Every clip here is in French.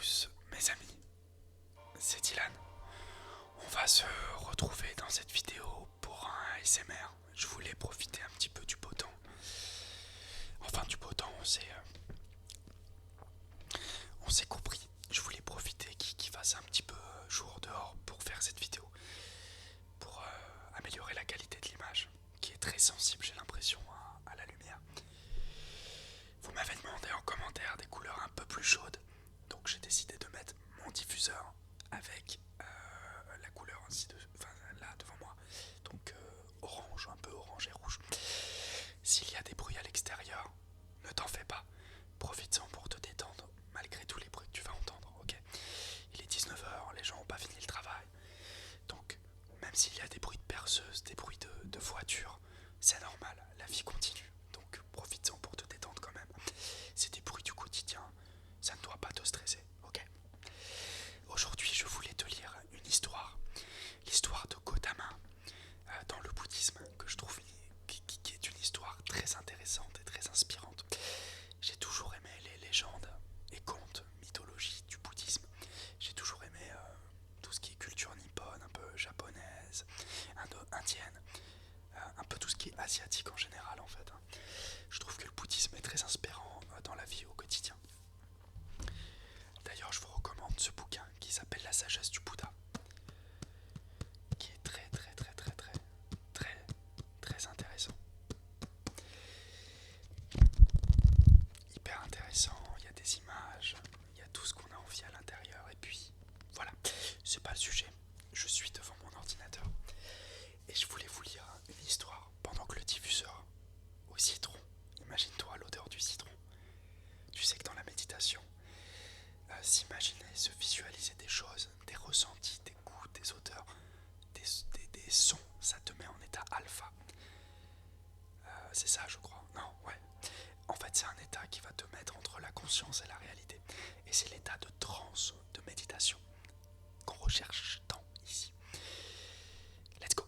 tous mes amis, c'est Dylan. On va se retrouver dans cette vidéo pour un ASMR. Je voulais profiter un petit peu du beau temps. Enfin du beau temps, on s'est compris. Je voulais profiter qu'il fasse un petit peu jour dehors pour faire cette vidéo. Pour améliorer la qualité de l'image, qui est très sensible, j'ai l'impression, à la lumière. Vous m'avez demandé en commentaire des couleurs un peu plus chaudes. Donc j'ai décidé de mettre mon diffuseur avec la couleur là devant moi. Donc orange, un peu orange et rouge. S'il y a des bruits à l'extérieur, ne t'en fais pas. Profites-en pour te détendre malgré tous les bruits que tu vas entendre, ok? Il est 19h, les gens n'ont pas fini le travail. Donc même s'il y a des bruits de perceuse, des bruits de voiture, c'est normal, la vie continue. Donc profites-en pour te détendre quand même. C'est des bruits du quotidien, ça ne doit pas te stresser, ok? Aujourd'hui, je voulais te lire une histoire, l'histoire de Gotama dans le bouddhisme, que je trouve qui est une histoire très intéressante et très inspirante. J'ai toujours aimé les légendes et contes, mythologie du bouddhisme. J'ai toujours aimé tout ce qui est culture nippone, un peu japonaise, indienne, un peu tout ce qui est asiatique en général en fait. Je trouve que le bouddhisme est très inspirant dans la vie au quotidien. D'ailleurs, je vous recommande ce bouquin qui s'appelle La sagesse du Bouddha, qui est très intéressant. Hyper intéressant, il y a des images, il y a tout ce qu'on a envie à l'intérieur, et puis voilà, c'est pas le sujet. Je suis devant mon ordinateur et je voulais vous lire une histoire pendant que le diffuseur au citron, imagine-toi l'odeur du citron. Tu sais que dans la méditation, s'imaginer, se visualiser des choses, des ressentis, des goûts, des odeurs, des sons, ça te met en état alpha. C'est ça, je crois. Non, ouais. En fait, c'est un état qui va te mettre entre la conscience et la réalité. Et c'est l'état de transe, de méditation, qu'on recherche tant ici. Let's go.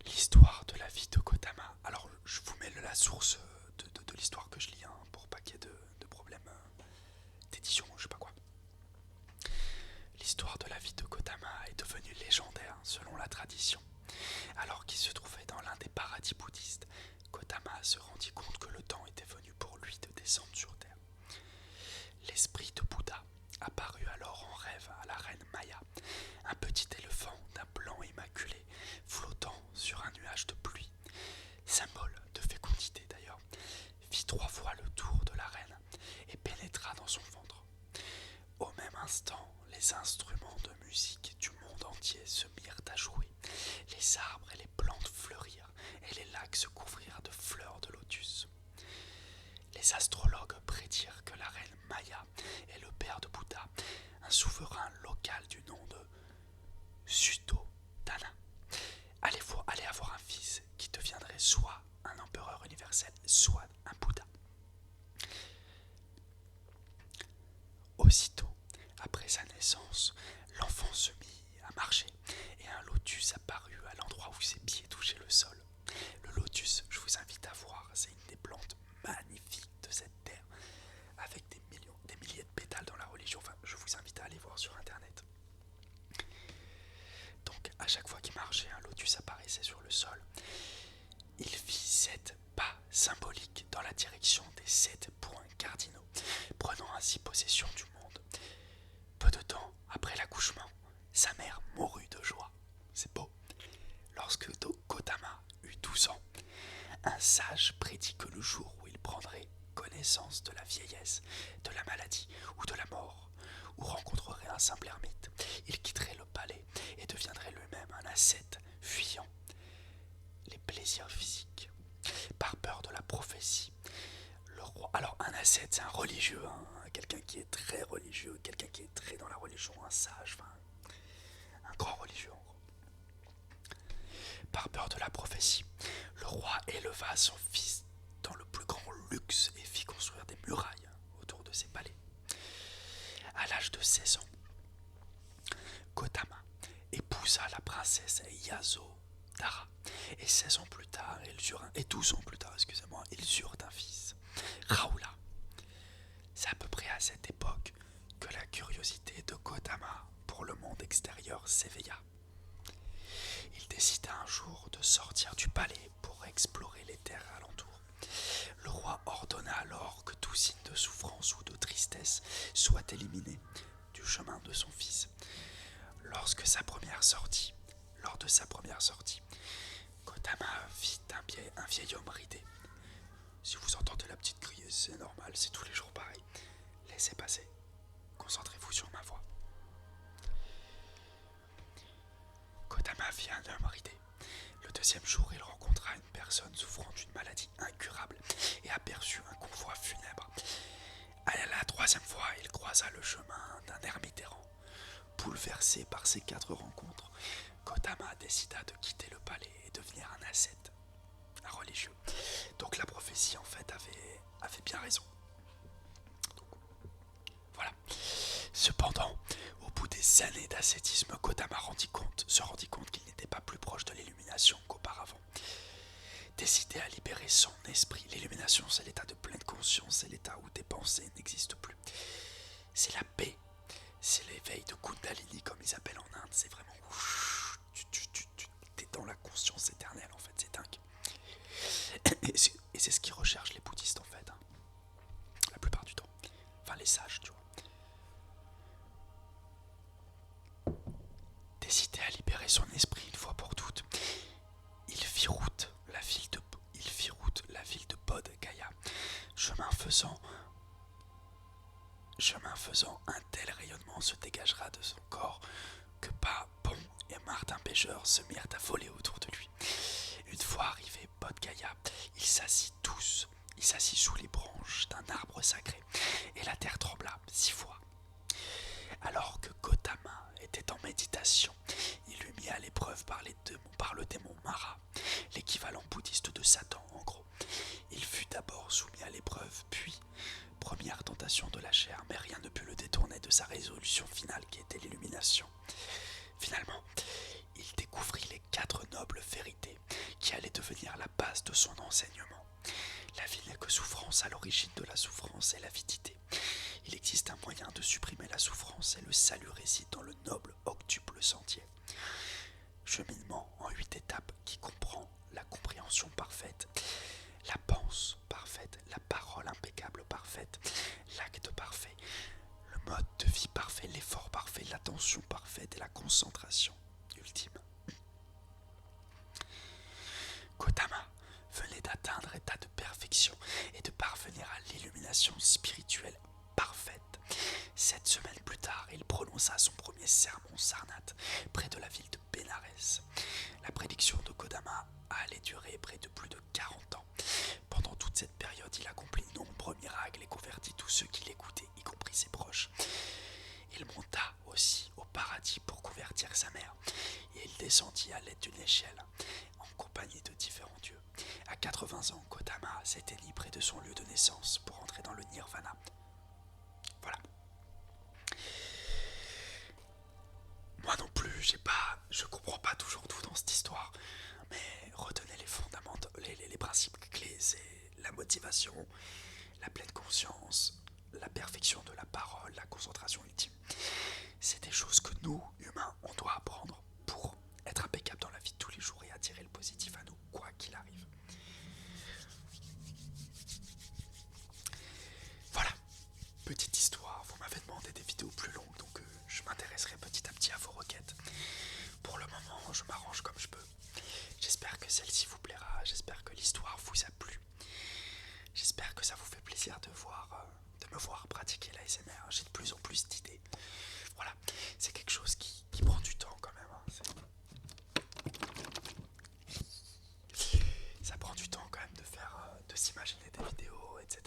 L'histoire de la vie de Gotama. Alors, je vous mets la source de l'histoire que je lis, pour pas qu'il y ait de problème d'édition, je sais pas quoi. L'histoire de la vie de Gotama est devenue légendaire selon la tradition. Alors qu'il se trouvait dans l'un des paradis bouddhistes, Gotama se rendit compte que le temps était venu pour lui de descendre sur terre. L'esprit de Bouddha apparut alors en rêve à la reine Maya, un petit éléphant d'un blanc immaculé flottant sur un nuage de pluie, symbole de fécondité d'ailleurs, fit 3 fois le tour de la reine et pénétra dans son ventre. Au même instant, les instruments de musique du monde entier se mirent à jouer. Les arbres et les plantes fleurirent et les lacs se couvrirent de fleurs de lotus. Les astrologues prédirent que la reine Maya et le père de Bouddha, un souverain local du nom de Suddhodana, allaient avoir un fils qui deviendrait soit un empereur universel, soit un Bouddha. Aussitôt, après sa naissance, l'enfant se mit à marcher et un lotus apparut à l'endroit où ses pieds touchaient le sol. Le lotus, je vous invite à voir, c'est une des plantes magnifiques de cette terre, avec des milliers de pétales dans la religion. Enfin, je vous invite à aller voir sur internet. Donc, à chaque fois qu'il marchait, un lotus apparaissait sur le sol. Il fit 7 pas symboliques dans la direction des 7 points cardinaux, prenant ainsi possession du monde. Peu de temps après l'accouchement, sa mère mourut de joie. C'est beau. Lorsque Gotama eut 12 ans, un sage prédit que le jour où il prendrait connaissance de la vieillesse, de la maladie ou de la mort, ou rencontrerait un simple ermite, il quitterait le palais et deviendrait lui-même un ascète fuyant les plaisirs physiques. Par peur de la prophétie, le roi... Alors un ascète, c'est un religieux, quelqu'un qui est très religieux, quelqu'un qui est très dans la religion, un sage, un grand religieux en gros. Par peur de la prophétie, le roi éleva son fils dans le plus grand luxe et fit construire des murailles autour de ses palais. À l'âge de 16 ans, Gotama épousa la princesse Yasodhara et 12 ans plus tard, ils eurent un fils, Rahula. C'est à peu près à cette époque monde extérieur s'éveilla. Il décida un jour de sortir du palais pour explorer les terres alentours. Le roi ordonna alors que tout signe de souffrance ou de tristesse soit éliminé du chemin de son fils. Lors de sa première sortie, Kotama vit un vieil homme ridé. Si vous entendez la petite crier, c'est normal, c'est tous les jours pareil. Laissez passer. Concentrez-vous sur ma voix. Kotama vit un homme ridé. Le deuxième jour, il rencontra une personne souffrant d'une maladie incurable et aperçut un convoi funèbre. À la troisième fois, il croisa le chemin d'un ermite errant. Bouleversé par ces 4 rencontres, Kotama décida de quitter le palais et devenir un ascète, un religieux. Donc la prophétie en fait avait bien raison. Donc, voilà. Cependant, au bout des années d'ascétisme, Kotama se rendit compte qu'il n'était pas plus proche de l'illumination qu'auparavant. Décidé à libérer son esprit, l'illumination c'est l'état de pleine conscience, c'est l'état où tes pensées n'existent plus. C'est la paix, c'est l'éveil de Kundalini comme ils appellent en Inde, c'est vraiment t'es dans la conscience éternelle en fait, c'est dingue. Et c'est ce qu'ils recherchent les bouddhistes en fait, hein. La plupart du temps, enfin les sages tu vois. Décidé à libérer son esprit une fois pour toutes, il fit route la ville de Bodh Gaya. Chemin faisant, un tel rayonnement se dégagera de son corps que Bon et Martin Pêcheur se mirent à voler autour de lui. Une fois arrivé Bodh Gaya, il s'assit sous les branches d'un arbre sacré, et la terre trembla 6 fois. Alors que Gotama était en méditation, il lui mit à l'épreuve par le démon Mara, l'équivalent bouddhiste de Satan en gros. Il fut d'abord soumis à l'épreuve, puis première tentation de la chair, mais rien ne put le détourner de sa résolution finale qui était l'illumination. Finalement, il découvrit les 4 nobles vérités qui allaient devenir la base de son enseignement. La vie n'est que souffrance, à l'origine de la souffrance est l'avidité. Il existe un moyen de supprimer la souffrance et le salut réside dans le noble octuple sentier. Cheminement en 8 étapes qui comprend la compréhension parfaite, la pensée parfaite, la parole impeccable parfaite, l'acte parfait, le mode de vie parfait, l'effort parfait, l'attention parfaite et la concentration ultime. Gotama venait d'atteindre l'état de perfection et de parvenir à l'illumination spirituelle parfaite. 7 semaines plus tard, il prononça son premier sermon Sarnath près de la ville de Bénarès. La prédiction de Gotama allait durer près de plus de 40 ans. Pendant toute cette période, il accomplit de nombreux miracles et convertit tous ceux qui l'écoutaient, y compris ses proches. Il monta aussi au paradis pour convertir sa mère, et il descendit à l'aide d'une échelle, en compagnie de différents dieux. À 80 ans, Gotama s'éteignit près de son lieu de naissance pour entrer dans le nirvana. Voilà. Moi non plus, je comprends pas toujours tout dans cette histoire, mais retenez les fondamentaux, les principes clés, c'est la motivation, la pleine conscience, la perfection de la parole, la concentration ultime. C'est des choses que nous, humains, on doit apprendre pour être impeccable dans la vie de tous les jours et attirer le positif à nous, quoi qu'il arrive. Voilà, petite histoire. Vous m'avez demandé des vidéos plus longues, donc je m'intéresserai petit à petit à vos requêtes. Pour le moment, je m'arrange comme je peux. J'espère que celle-ci vous plaira, j'espère que l'histoire vous a plu. J'espère que ça vous fait plaisir de me voir pratiquer l'ASMR. J'ai de plus en plus d'idées. Voilà, c'est quelque chose qui prend du temps quand même. Ça prend du temps quand même de s'imaginer des vidéos, etc.